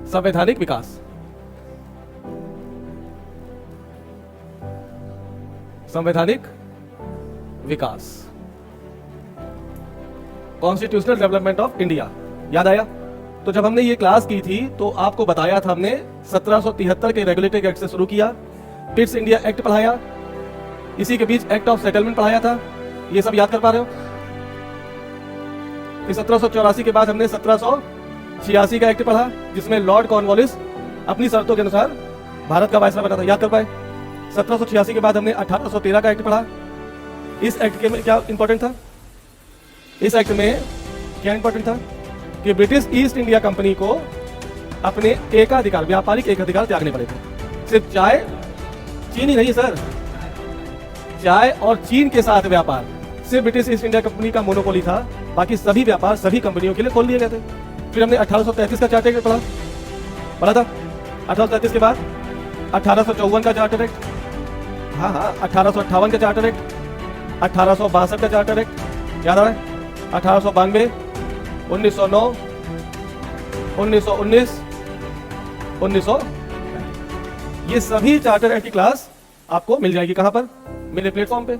संवैधानिक विकास, संवैधानिक विकास, constitutional development of India. याद आया? तो जब हमने ये क्लास की थी तो आपको बताया था हमने 1773 के रेगुलेटरी एक्ट से शुरू किया, पिट्स इंडिया एक्ट पढ़ाया, इसी के बीच एक्ट ऑफ सेटलमेंट पढ़ाया था। ये सब याद कर पा रहे हो? 1784 के बाद हमने 1786 का एक्ट पढ़ा, जिसमें लॉर्ड कॉर्नवालिस अपनी शर्तों के अनुसार भारत का वायसराय बना था। याद कर पाए? 1786 के बाद हमने 1813 का एक्ट पढ़ा। इस एक्ट के में क्या इंपॉर्टेंट था? इस एक्ट में क्या इंपॉर्टेंट था कि ब्रिटिश ईस्ट इंडिया कंपनी को अपने एकाधिकार, व्यापारिक एकाधिकार त्यागने पड़े थे। सिर्फ चाय, चीनी नहीं सर, चाय और चीन के साथ व्यापार सिर्फ ब्रिटिश ईस्ट इंडिया कंपनी का मोनोपोली था, बाकी सभी व्यापार सभी कंपनियों के लिए खोल दिए गए थे। फिर हमने 1833 का चार्टर एक्ट पढ़ा था। 1833 के बाद 1854 का चार्टर एक्ट, हाँ 1858 का चार्टर एक्ट, 1862 का चार्टर एक्ट, याद आ रहा है? 1892, 1909, 1919, 1900, ये सभी चार्टर एक्ट की क्लास आपको मिल जाएगी। कहां पर? मेरे प्लेटफॉर्म पे।